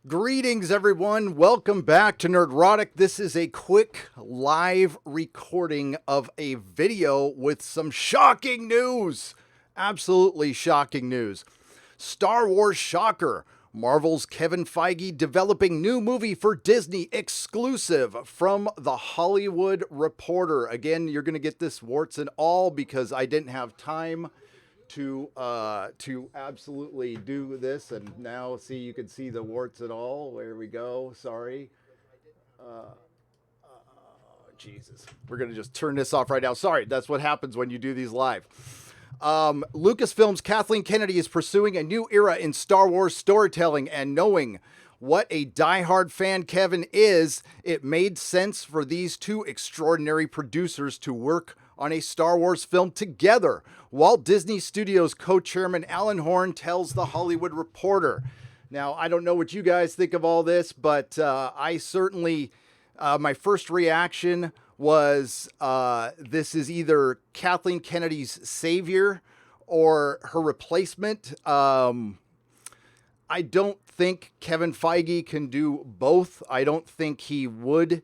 Greetings, everyone. Welcome back to Nerdrotic. This is a quick live recording of a video with some shocking news. Absolutely shocking news. Star Wars shocker. Marvel's Kevin Feige developing new movie for Disney exclusive from The Hollywood Reporter. Again, you're going to get this warts and all because I didn't have time to absolutely do this, and now see, you can see the warts and all. There we go. Sorry. Jesus. We're gonna just turn this off right now. Sorry, that's what happens when you do these live. Lucasfilm's Kathleen Kennedy is pursuing a new era in Star Wars storytelling, and knowing what a diehard fan Kevin is, it made sense for these two extraordinary producers to work on a Star Wars film together. Walt Disney Studios co-chairman Alan Horn tells The Hollywood Reporter. Now, I don't know what you guys think of all this, but I certainly, my first reaction was this is either Kathleen Kennedy's savior or her replacement. I don't think Kevin Feige can do both. I don't think he would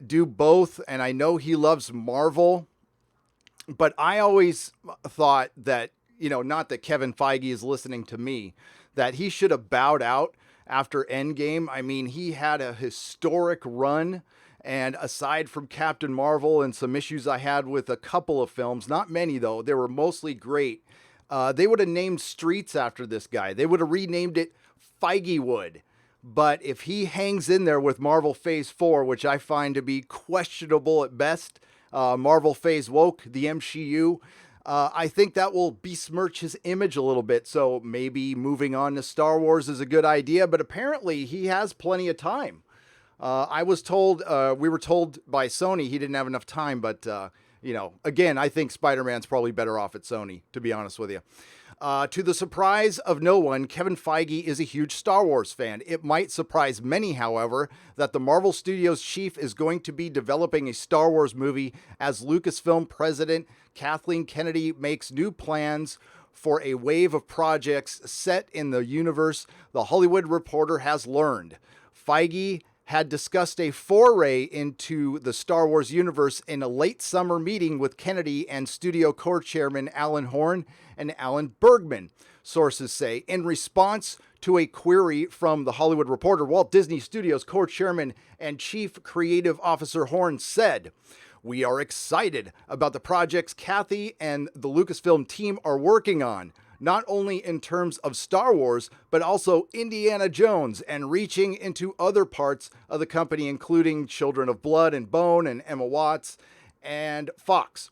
do both, and I know he loves Marvel, but I always thought that, not that Kevin Feige is listening to me, that he should have bowed out after Endgame. I mean, he had a historic run, and aside from Captain Marvel and some issues I had with a couple of films, not many though, they were mostly great. They would have named streets after this guy. They would have renamed it Feigewood. But if he hangs in there with Marvel Phase 4, which I find to be questionable at best, Marvel Phase Woke, the MCU, I think that will besmirch his image a little bit. So maybe moving on to Star Wars is a good idea, but apparently he has plenty of time. I was told, we were told by Sony he didn't have enough time, but, again, I think Spider-Man's probably better off at Sony, to be honest with you. To the surprise of no one, Kevin Feige is a huge Star Wars fan. It might surprise many, however, that the Marvel Studios chief is going to be developing a Star Wars movie as Lucasfilm president Kathleen Kennedy makes new plans for a wave of projects set in the universe. The Hollywood Reporter has learned. Feige had discussed a foray into the Star Wars universe in a late summer meeting with Kennedy and studio co-chairman Alan Horn and Alan Bergman, sources say. In response to a query from The Hollywood Reporter, Walt Disney Studios co-chairman and chief creative officer Horn said, "We are excited about the projects Kathy and the Lucasfilm team are working on, not only in terms of Star Wars, but also Indiana Jones and reaching into other parts of the company, including Children of Blood and Bone and Emma Watts and Fox.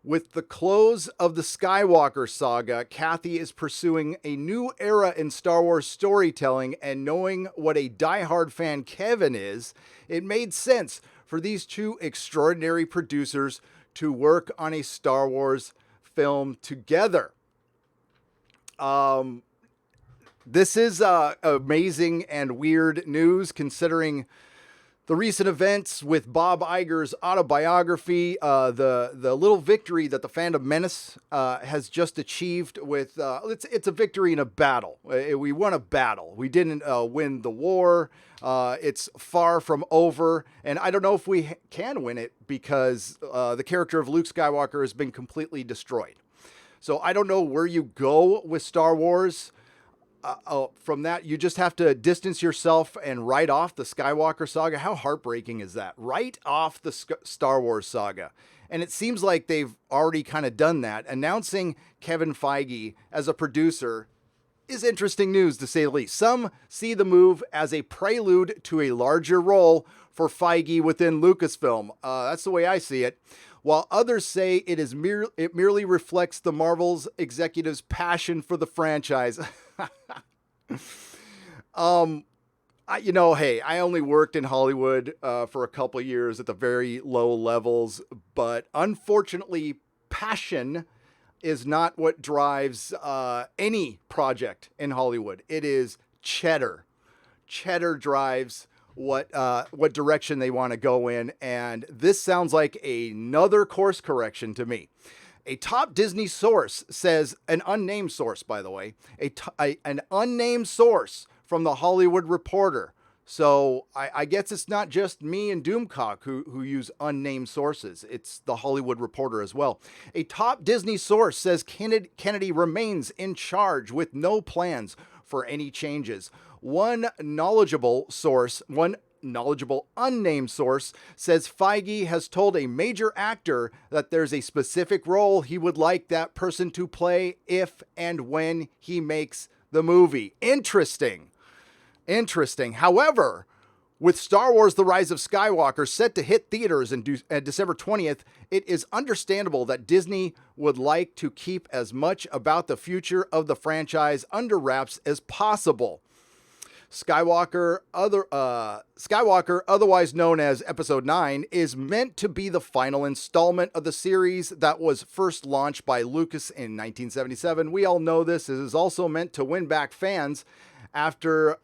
With the close of the Skywalker saga, Kathy is pursuing a new era in Star Wars storytelling, and knowing what a diehard fan Kevin is, it made sense for these two extraordinary producers to work on a Star Wars film together." This is amazing and weird news considering the recent events with Bob Iger's autobiography, the little victory that the Fandom Menace has just achieved with, it's a victory in a battle. We won a battle. We didn't win the war. It's far from over, and I don't know if we can win it because the character of Luke Skywalker has been completely destroyed. So I don't know where you go with Star Wars. From that, you just have to distance yourself and write off the Skywalker saga. How heartbreaking is that? Write off the Star Wars saga. And it seems like they've already kind of done that. Announcing Kevin Feige as a producer is interesting news, to say the least. Some see the move as a prelude to a larger role for Feige within Lucasfilm. That's the way I see it. While others say it merely reflects the Marvel's executives' passion for the franchise. Hey, I only worked in Hollywood for a couple of years at the very low levels, but unfortunately, passion is not what drives any project in Hollywood. It is cheddar. Cheddar drives what direction they want to go in, and this sounds like another course correction to me. A top Disney source says, an unnamed source, by the way, an unnamed source from The Hollywood Reporter. So I guess it's not just me and Doomcock who use unnamed sources. It's The Hollywood Reporter as well. A top Disney source says Kennedy remains in charge with no plans for any changes. One knowledgeable unnamed source says Feige has told a major actor that there's a specific role he would like that person to play if and when he makes the movie. Interesting. However, with Star Wars The Rise of Skywalker set to hit theaters on December 20th, it is understandable that Disney would like to keep as much about the future of the franchise under wraps as possible. Skywalker, otherwise known as Episode 9, is meant to be the final installment of the series that was first launched by Lucas in 1977. We all know this. It is also meant to win back fans after...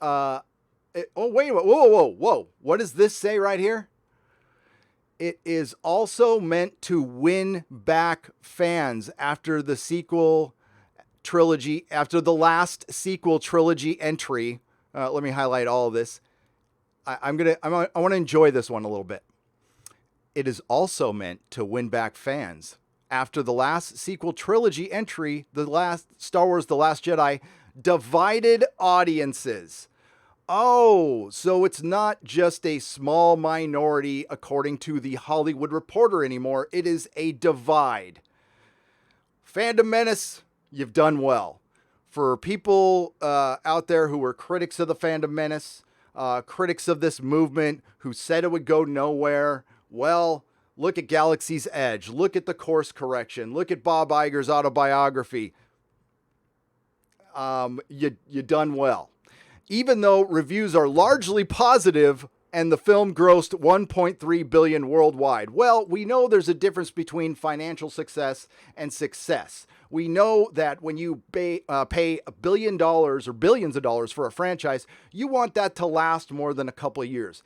Whoa. What does this say right here? It is also meant to win back fans after the sequel trilogy, after the last sequel trilogy entry. Let me highlight all of this. I want to enjoy this one a little bit. It is also meant to win back fans after the last sequel trilogy entry, the last Star Wars The Last Jedi, divided audiences. Oh, so it's not just a small minority according to The Hollywood Reporter anymore. It is a divide. Fandom Menace, you've done well. For people out there who were critics of the Fandom Menace, critics of this movement, who said it would go nowhere, well, look at Galaxy's Edge. Look at the course correction. Look at Bob Iger's autobiography. You done well. Even though reviews are largely positive and the film grossed $1.3 billion worldwide. Well, we know there's a difference between financial success and success. We know that when you pay $1 billion or billions of dollars for a franchise, you want that to last more than a couple of years.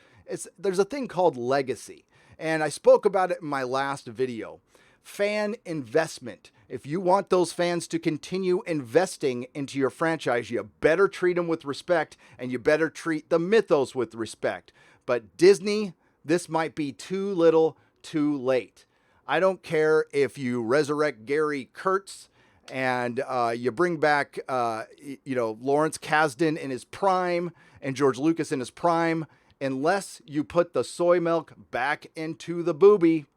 There's a thing called legacy, and I spoke about it in my last video. Fan investment. If you want those fans to continue investing into your franchise, you better treat them with respect, and you better treat the mythos with respect. But Disney, this might be too little, too late. I don't care if you resurrect Gary Kurtz and you bring back, Lawrence Kasdan in his prime and George Lucas in his prime. Unless you put the soy milk back into the booby,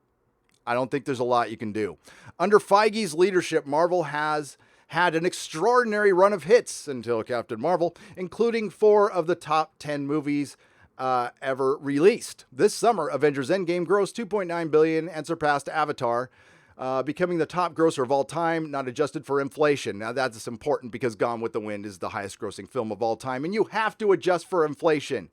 I don't think there's a lot you can do. Under Feige's leadership, Marvel has had an extraordinary run of hits until Captain Marvel, including 4 of the top 10 movies ever released. This summer, Avengers Endgame grossed $2.9 billion and surpassed Avatar, becoming the top grosser of all time, not adjusted for inflation. Now that's important because Gone with the Wind is the highest grossing film of all time, and you have to adjust for inflation.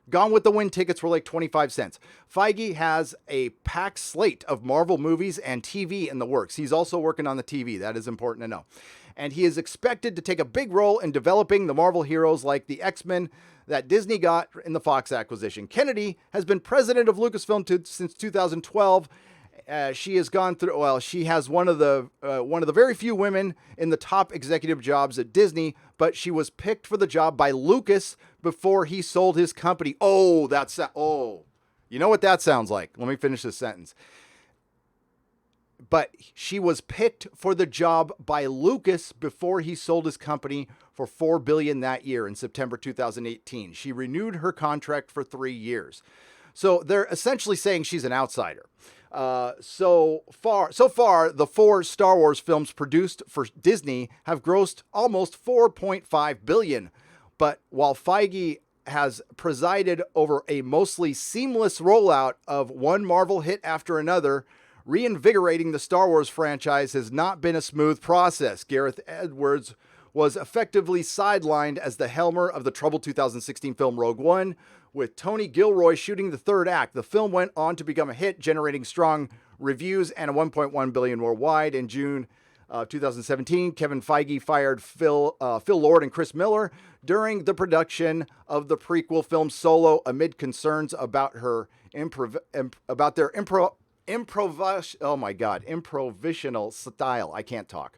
Gone with the Wind tickets were like 25 cents. Feige has a packed slate of Marvel movies and TV in the works. He's also working on the TV. That is important to know. And he is expected to take a big role in developing the Marvel heroes like the X-Men that Disney got in the Fox acquisition. Kennedy has been president of Lucasfilm since 2012. She has gone through. Well, she has one of the very few women in the top executive jobs at Disney, but she was picked for the job by Lucas before he sold his company. You know what that sounds like? Let me finish this sentence. But she was picked for the job by Lucas before he sold his company for $4 billion that year in September 2018. She renewed her contract for 3 years. So they're essentially saying she's an outsider. So far, the 4 Star Wars films produced for Disney have grossed almost $4.5 billion. But while Feige has presided over a mostly seamless rollout of one Marvel hit after another, reinvigorating the Star Wars franchise has not been a smooth process. Gareth Edwards was effectively sidelined as the helmer of the troubled 2016 film Rogue One, with Tony Gilroy shooting the third act. The film went on to become a hit, generating strong reviews and a $1.1 billion worldwide. In June 2017, Kevin Feige fired Phil Lord and Chris Miller during the production of the prequel film Solo amid concerns about their improvisational style. I can't talk.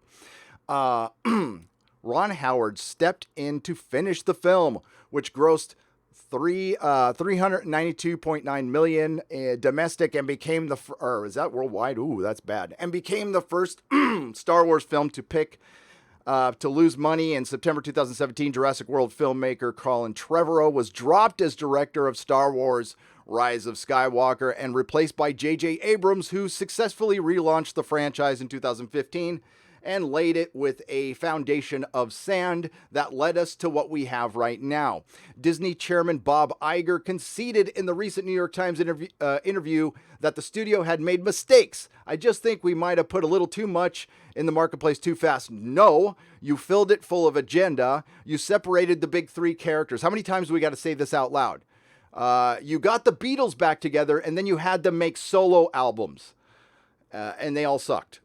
Ron Howard stepped in to finish the film, which grossed 392.9 million domestic and became the or is that worldwide? Ooh, that's bad. And became the first Star Wars film to lose money. In September 2017, Jurassic World filmmaker Colin Trevorrow was dropped as director of Star Wars Rise of Skywalker and replaced by J.J. Abrams, who successfully relaunched the franchise in 2015 and laid it with a foundation of sand that led us to what we have right now. Disney chairman Bob Iger conceded in the recent New York Times interview that the studio had made mistakes. I just think we might have put a little too much in the marketplace too fast. No, you filled it full of agenda. You separated the big three characters. How many times do we got to say this out loud? You got the Beatles back together, and then you had them make solo albums, and they all sucked.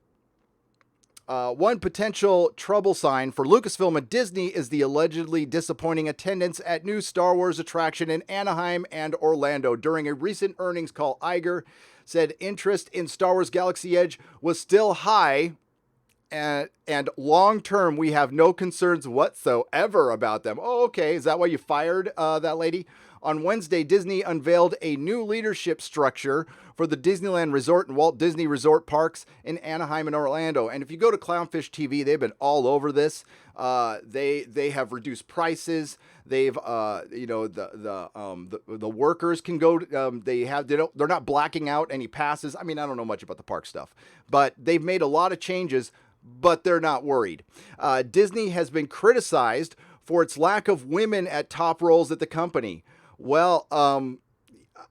One potential trouble sign for Lucasfilm and Disney is the allegedly disappointing attendance at new Star Wars attraction in Anaheim and Orlando. During a recent earnings call, Iger said interest in Star Wars Galaxy Edge was still high, and long-term, we have no concerns whatsoever about them. Oh, okay. Is that why you fired that lady? On Wednesday, Disney unveiled a new leadership structure for the Disneyland Resort and Walt Disney Resort parks in Anaheim and Orlando. And if you go to Clownfish TV, they've been all over this. They have reduced prices. They've the workers can go. They're not blacking out any passes. I mean, I don't know much about the park stuff, but they've made a lot of changes. But they're not worried. Disney has been criticized for its lack of women at top roles at the company. Well,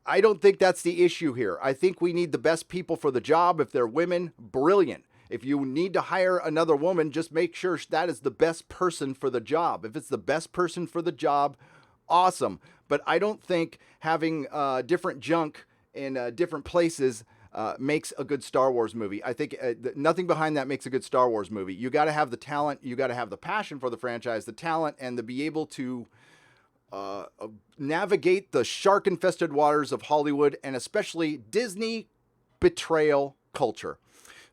I don't think that's the issue here. I think we need the best people for the job. If they're women, brilliant. If you need to hire another woman, just make sure that is the best person for the job. If it's the best person for the job, awesome. But I don't think having different junk in different places makes a good Star Wars movie. I think nothing behind that makes a good Star Wars movie. You got to have the talent, you got to have the passion for the franchise, the talent, and to be able to navigate the shark-infested waters of Hollywood and especially Disney betrayal culture.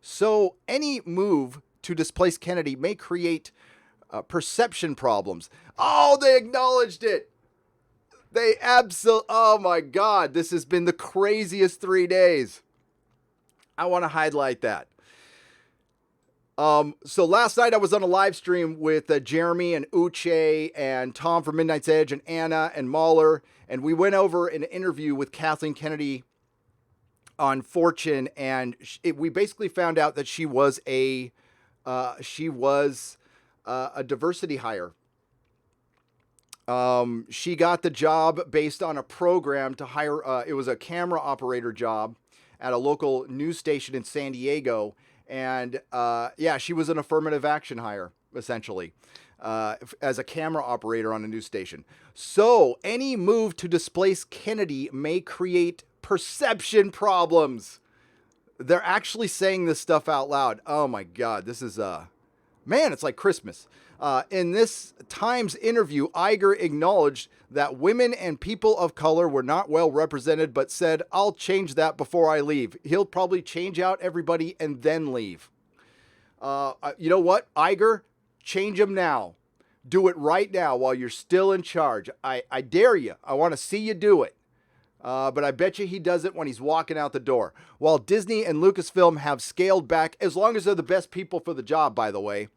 So any move to displace Kennedy may create perception problems. Oh, they acknowledged it. They absolutely, oh my God, this has been the craziest 3 days. I want to highlight that. So last night I was on a live stream with Jeremy and Uche and Tom from Midnight's Edge and Anna and Mahler, and we went over an interview with Kathleen Kennedy on Fortune, and we basically found out that she was a diversity hire. She got the job based on a program to hire. It was a camera operator job at a local news station in San Diego. And she was an affirmative action hire, essentially, as a camera operator on a news station. So any move to displace Kennedy may create perception problems. They're actually saying this stuff out loud. Oh my God, this is, man, it's like Christmas. In this Times interview, Iger acknowledged that women and people of color were not well represented, but said, I'll change that before I leave. He'll probably change out everybody and then leave. You know what, Iger? Change them now. Do it right now while you're still in charge. I dare you. I want to see you do it. But I bet you he does it when he's walking out the door. While Disney and Lucasfilm have scaled back, as long as they're the best people for the job, by the way.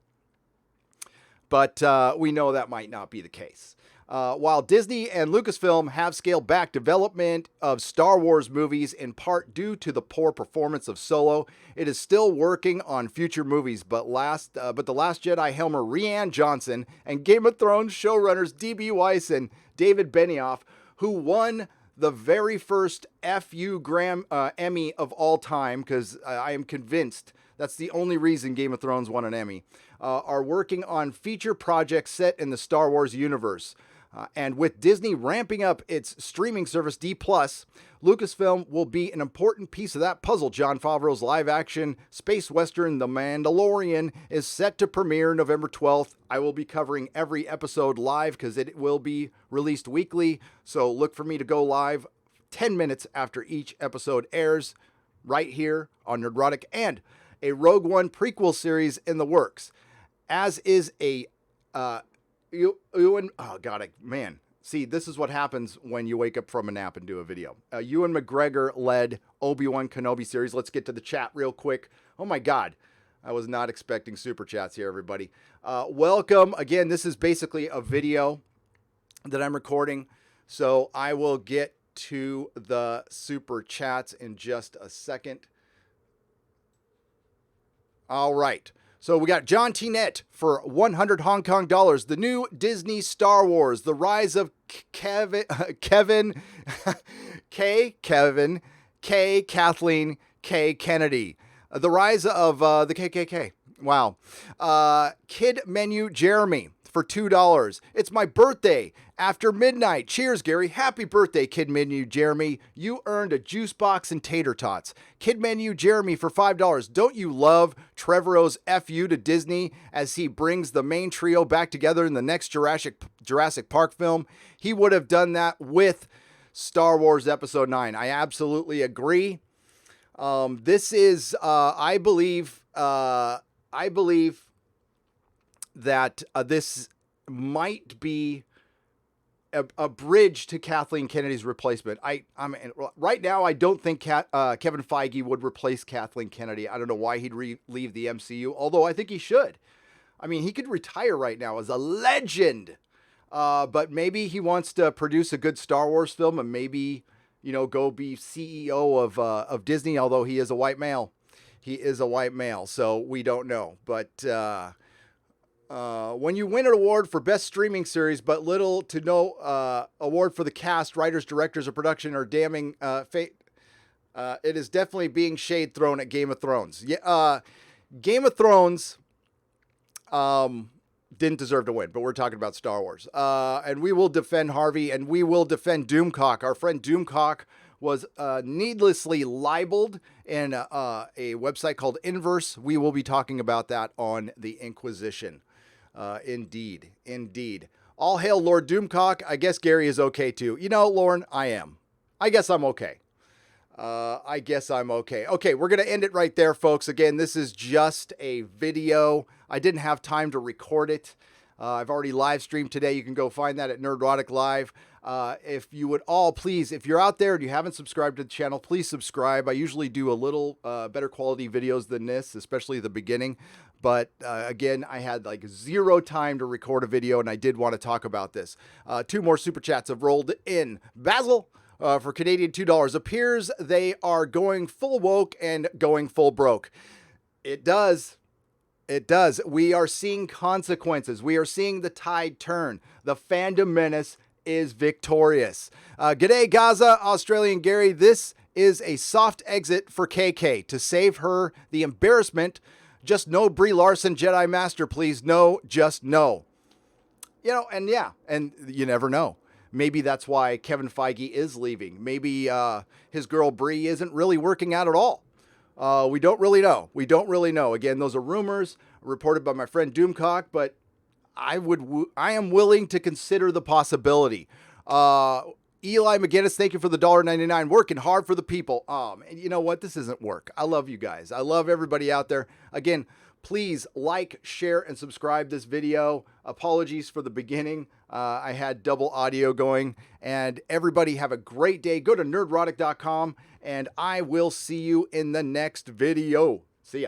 But we know that might not be the case. While Disney and Lucasfilm have scaled back development of Star Wars movies in part due to the poor performance of Solo, it is still working on future movies. But The Last Jedi helmer Rian Johnson and Game of Thrones showrunners D.B. Weiss and David Benioff, who won the very first FU Emmy of all time, because I am convinced that's the only reason Game of Thrones won an Emmy, are working on feature projects set in the Star Wars universe. And with Disney ramping up its streaming service D+, Lucasfilm will be an important piece of that puzzle. Jon Favreau's live-action space western The Mandalorian is set to premiere November 12th. I will be covering every episode live because it will be released weekly. So look for me to go live 10 minutes after each episode airs right here on Nerdrotic, and a Rogue One prequel series in the works, as is a Ewan, oh god, man. See, this is what happens when you wake up from a nap and do a video. Ewan McGregor led Obi-Wan Kenobi series. Let's get to the chat real quick. Oh my god, I was not expecting super chats here, everybody. Welcome again. This is basically a video that I'm recording, so I will get to the super chats in just a second. All right. So we got John T. Net for 100 Hong Kong dollars. The new Disney Star Wars, The Rise of Kevin Kathleen Kennedy. The Rise of the KKK. Wow. Kid Menu Jeremy for $2. It's my birthday after midnight. Cheers, Gary. Happy birthday, Kid Menu Jeremy. You earned a juice box and tater tots. Kid Menu Jeremy for $5. Don't you love Trevorrow's FU to Disney as he brings the main trio back together in the next Jurassic Park film? He would have done that with Star Wars Episode 9. I absolutely agree. This is, I believe that this might be a bridge to Kathleen Kennedy's replacement. I mean, right now, I don't think Kevin Feige would replace Kathleen Kennedy. I don't know why he'd leave the MCU, although I think he should. I mean, he could retire right now as a legend, but maybe he wants to produce a good Star Wars film and maybe, you know, go be CEO of Disney, although he is a white male. He is a white male, so we don't know. But when you win an award for best streaming series, but little to no award for the cast, writers, directors, or production, or damning fate, it is definitely being shade thrown at Game of Thrones. Yeah, Game of Thrones didn't deserve to win, but we're talking about Star Wars. And we will defend Harvey, and we will defend Doomcock. Our friend Doomcock was needlessly libeled in a website called Inverse. We will be talking about that on the Inquisition. Indeed. All hail Lord Doomcock. I guess Gary is okay too. You know, Lauren, I am. I guess I'm okay. Okay, we're going to end it right there, folks. Again, this is just a video. I didn't have time to record it. I've already live streamed today. You can go find that at Nerdrotic Live. If you would all please, if you're out there and you haven't subscribed to the channel, please subscribe. I usually do a little better quality videos than this, especially the beginning. But again, I had like zero time to record a video, and I did want to talk about this. 2 more super chats have rolled in. Basil for Canadian $2. Appears they are going full woke and going full broke. It does. We are seeing consequences. We are seeing the tide turn. The Fandom Menace is victorious. G'day, Gaza, Australian Gary. This is a soft exit for KK to save her the embarrassment. Just no Brie Larson Jedi Master, please. No, just no. You know, and yeah, and you never know. Maybe that's why Kevin Feige is leaving. Maybe his girl Brie isn't really working out at all. We don't really know. Again, those are rumors reported by my friend Doomcock, but I am willing to consider the possibility. Eli McGinnis, thank you for the $1.99. Working hard for the people. And you know what? This isn't work. I love you guys. I love everybody out there. Again, please like, share, and subscribe this video. Apologies for the beginning. I had double audio going. And everybody have a great day. Go to nerdrotic.com, and I will see you in the next video. See ya.